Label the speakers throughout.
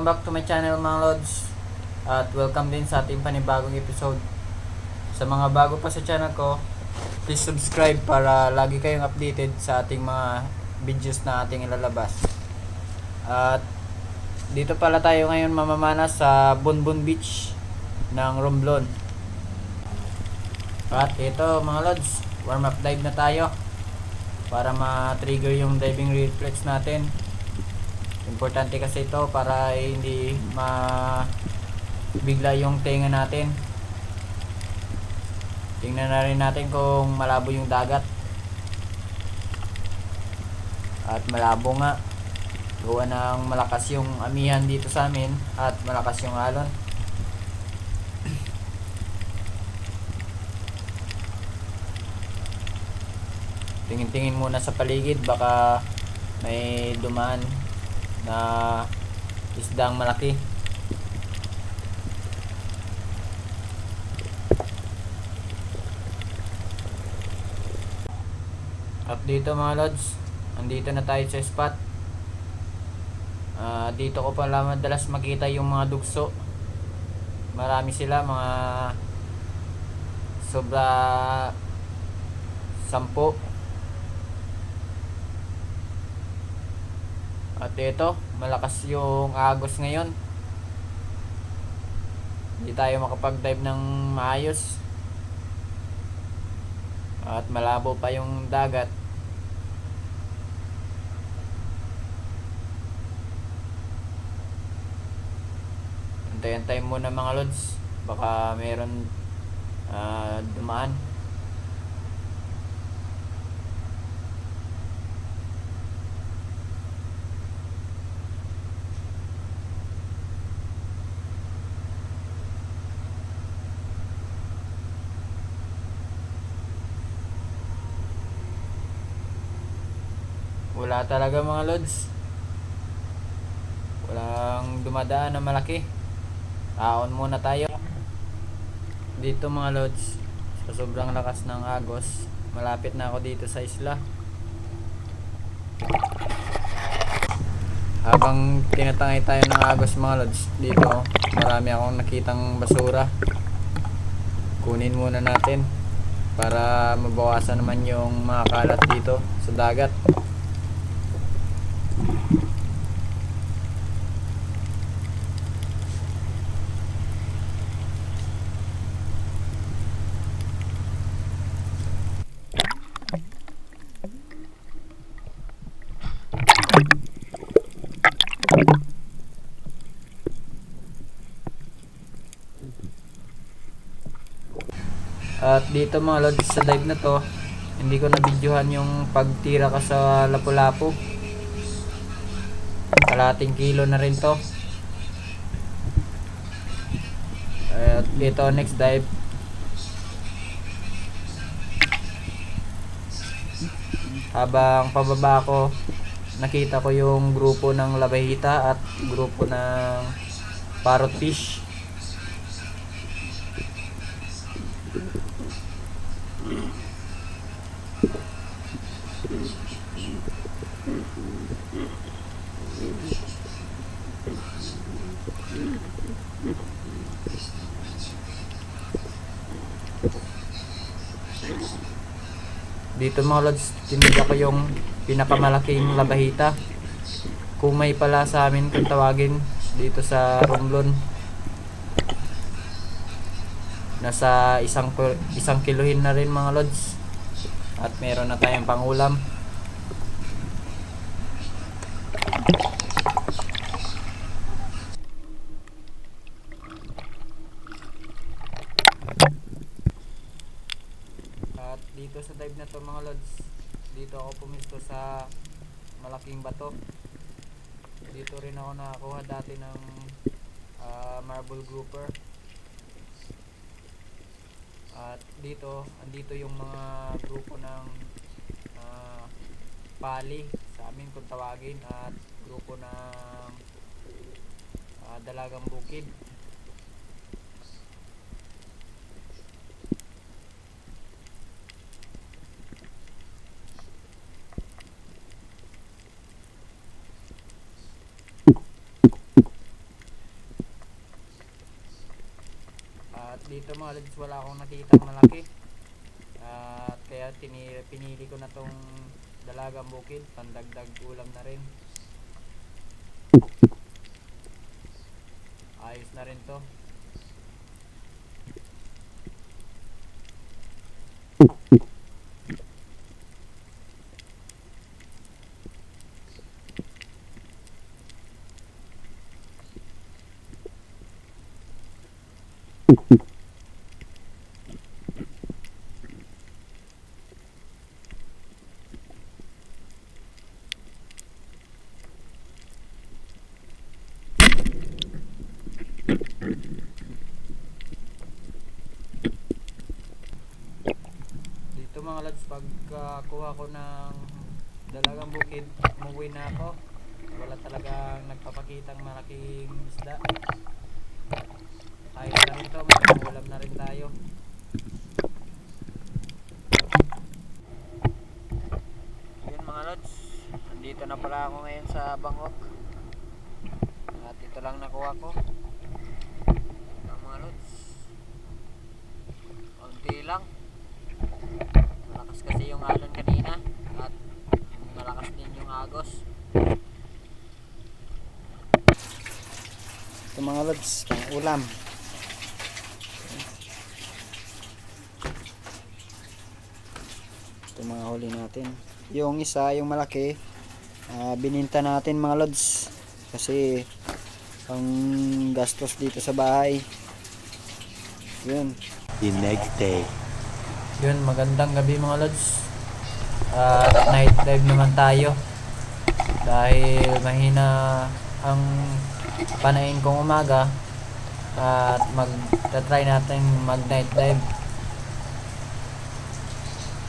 Speaker 1: Welcome back to my channel mga Lods. At welcome din sa ating panibagong episode. Sa mga bago pa sa channel ko, please subscribe para lagi kayong updated sa ating mga videos na ating ilalabas. At dito pala tayo ngayon mamamana sa Bonbon Beach ng Romblon. At ito mga Lods, warm up dive na tayo para ma-trigger yung diving reflex natin. Importante kasi ito para hindi bigla yung tenga natin. Tingnan na rin natin kung malabo yung dagat. At malabo nga. Gawa ng malakas yung amihan dito sa amin at malakas yung alon. Tingin-tingin muna sa paligid, baka may dumaan na isdang malaki. At dito mga Lods, andito na tayo sa spot. Dito ko pala madalas makita yung mga dugso. Marami sila, mga sobra 10. At ito, malakas yung agos ngayon. Hindi tayo makapag-dive ng maayos. At malabo pa yung dagat. Antayin-antayin muna mga Lods. Baka meron dumaan. Wala talaga mga Lods. Walang dumadaan na malaki. Taon muna tayo. Dito mga Lods, sa sobrang lakas ng agos, malapit na ako dito sa isla. Habang tinatangay tayo ng agos mga Lods, dito marami akong nakitang basura. Kunin muna natin para mabawasan naman yung mga kalat dito sa dagat. At dito mga Lods, sa dive na to, hindi ko na-videohan yung pagtira ka sa lapu-lapu. Kalating kilo na rin to. At ito, next dive. Habang pababa ko, nakita ko yung grupo ng labahita at grupo ng parrotfish. Dito mga Lods, tinignan ko yung pinakamalaking labahita. Kumay pala sa amin kung tawagin dito sa Romblon. Nasa isang kilohin na rin mga Lods. At meron na tayong pangulam. At dito sa dive na to mga Lods, dito ako pumisto sa malaking bato. Dito rin ako nakakuha dati ng marble grouper. At dito, andito yung mga grupo ng pali sa amin kung tawagin, at grupo ng dalagang bukid. dito mga lods wala akong nakitang malaki. At kaya pinili ko na tong dalagang bukid, pandagdag ulam na rin. Ayos na rin to. Dito mga lads, pagkakuha ko ng dalagang bukid, umuwi na ako. Wala talagang nagpapakitang malaking isda. Ayos na rin to, may ulam na rin tayo. Yun mga lods, nandito na pala ako ngayon sa Bangkok. At ito lang nakuha ko. Ito mga lods, konti lang. Malakas kasi yung alon kanina at malakas din yung agos. Ito mga lods, pang ulam. Ito mga huli natin. Yung isa, yung malaki, bininta natin mga lods kasi ang gastos dito sa bahay. Yun.
Speaker 2: The next day.
Speaker 1: Yun, magandang gabi mga lods. Night dive naman tayo dahil mahina ang panain kong umaga at mag-try natin mag night dive.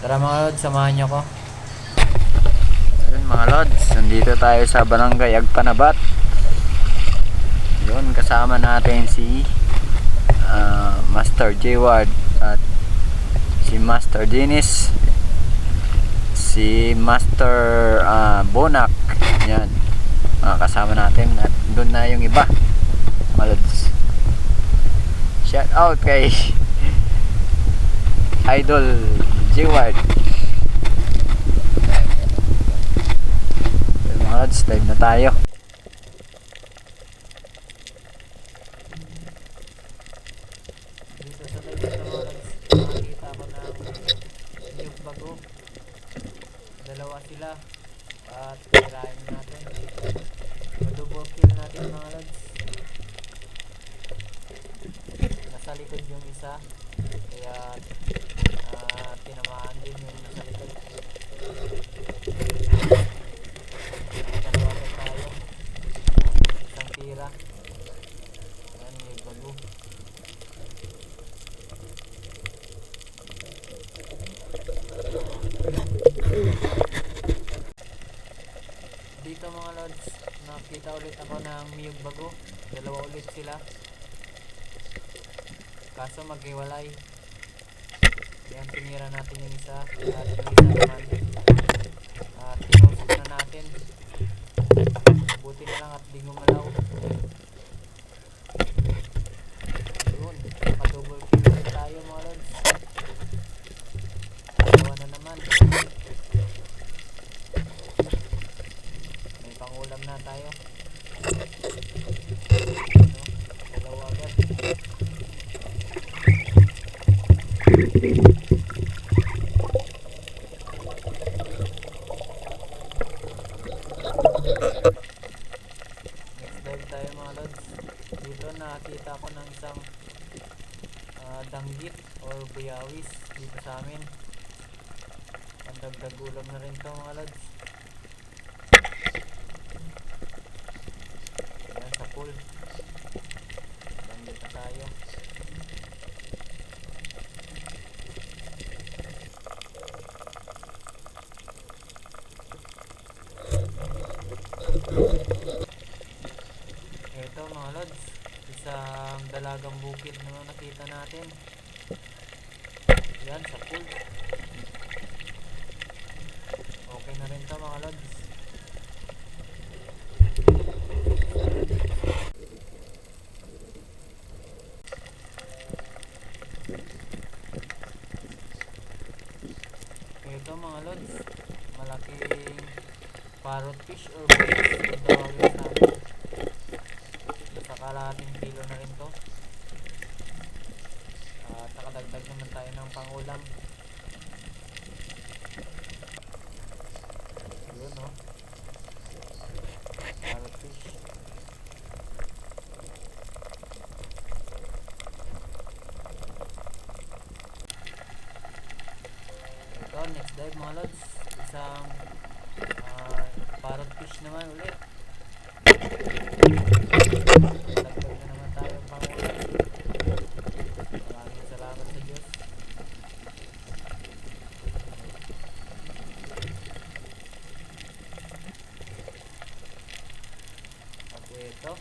Speaker 1: Tara mga lods, samahan nyo ko. Yun mga lods, nandito tayo sa Barangay Agpanabat. Yun, kasama natin si Master J. Ward at si Master Dennis, si Master Bonak. Yan, mga kasama natin. At doon na yung iba mga lods. Shout out kay Idol J. Ward. Mga lods, dive na tayo. Dito sa dive na mga lods, nakakita ko ng niyog bago. Dalawa sila at kirain natin. Double kill natin mga lods. Nasa likod yung isa kaya tinamaan din yung nasa likod. Dalawa pa tayo, isang tira. Ayan, may bago. Dito mga lods, nakita ulit ako ng miyog bago. Dalawa ulit sila, kaso maghiwalay. Yan, tinira natin yung isa at yung isa naman tinusok na natin. Buti na lang at di gumalaw. Yun, naka-double kill ulit tayo mga lods. Dalawa na naman. May pangulam na tayo. Dalawa agad. Next dive tayo mga lods. Dito nakakita ko ng isang danggit or buyawis dito sa amin. Pandagdag ulam na rin to mga lods. Ayan sa pool. Danggit na tayo. Ito mga lods, isang dalagang bukid na nakita natin. Yan sa pool. Okay na rin to mga lods. ito mga lods, malaking parrot fish or bass kung tawagin sa amin. Nasa kalahating kilo na rin to. At nakadagdag naman tayo ng pangulam. Yun no, parrot fish. Ito, next dive mga lods, isang parrot fish naman ulit. Dagdag na naman tayo pangulam. Maraming salamat sa Diyos. At ito,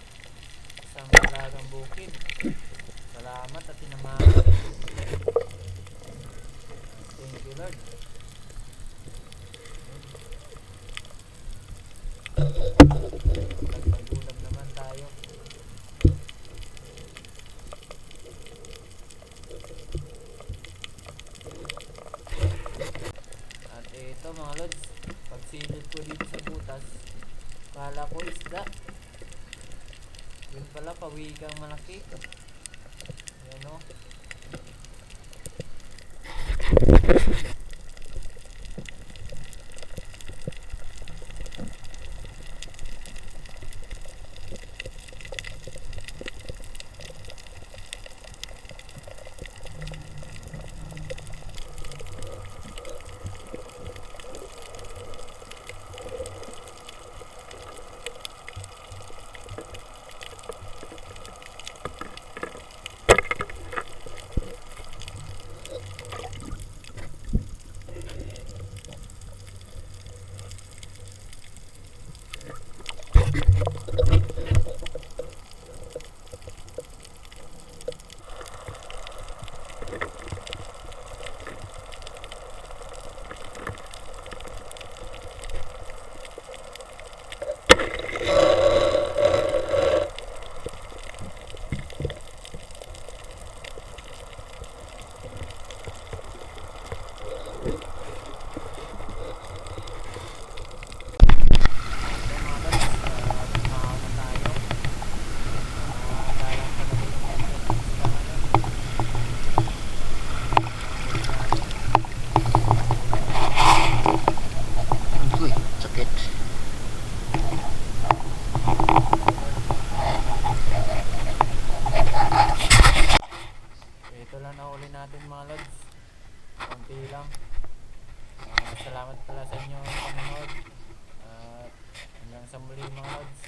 Speaker 1: isang malagang bukid. Salamat at tinamahan. Thank you Lord. Nagpagulam naman tayo. At ito mga lods, pagsilip ko dito sa butas, kala ko isda. Yun pala, pawikang malaki. Ayan o. Ito lang nahuli natin mga lods, konti lang. Salamat pala sa inyo panonood at hanggang sa muli mga lods.